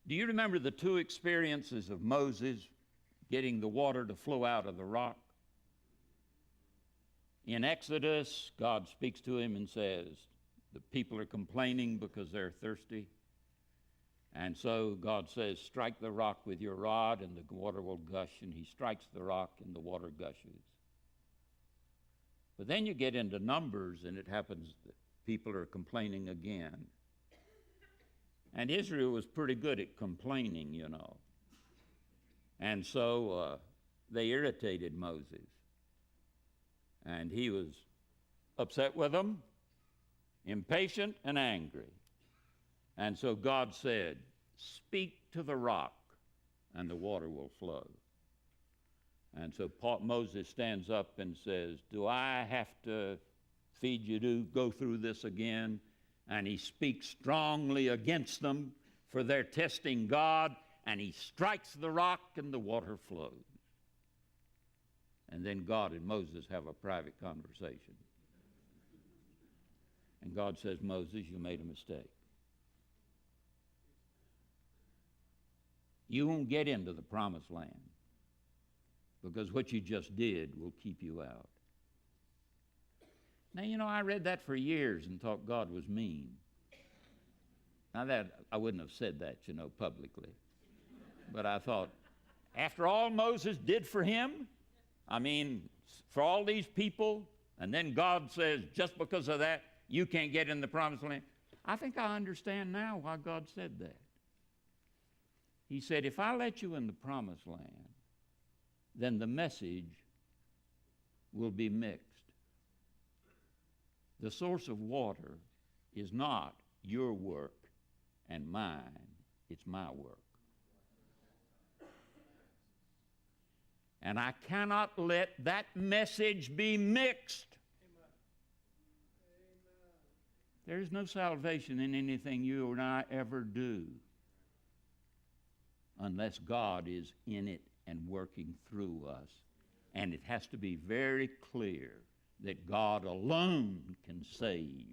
Do you remember the two experiences of Moses getting the water to flow out of the rock? In Exodus, God speaks to him and says, the people are complaining because they're thirsty. And so God says, strike the rock with your rod and the water will gush. And he strikes the rock and the water gushes. But then you get into Numbers and it happens that people are complaining again. And Israel was pretty good at complaining, you know. And so they irritated Moses. And he was upset with them, impatient and angry. And so God said, speak to the rock and the water will flow. And so Moses stands up and says, do I have to feed you to go through this again? And he speaks strongly against them for their testing God, and he strikes the rock and the water flows. And then God and Moses have a private conversation. And God says, Moses, you made a mistake. You won't get into the promised land because what you just did will keep you out. Now, you know, I read that for years and thought God was mean. Now, that I wouldn't have said that, you know, publicly. But I thought, after all Moses did for him, I mean, for all these people, and then God says, just because of that, you can't get in the promised land. I think I understand now why God said that. He said, if I let you in the promised land, then the message will be mixed. The source of water is not your work and mine, it's my work. And I cannot let that message be mixed. Amen. There is no salvation in anything you and I ever do unless God is in it and working through us. And it has to be very clear that God alone can save.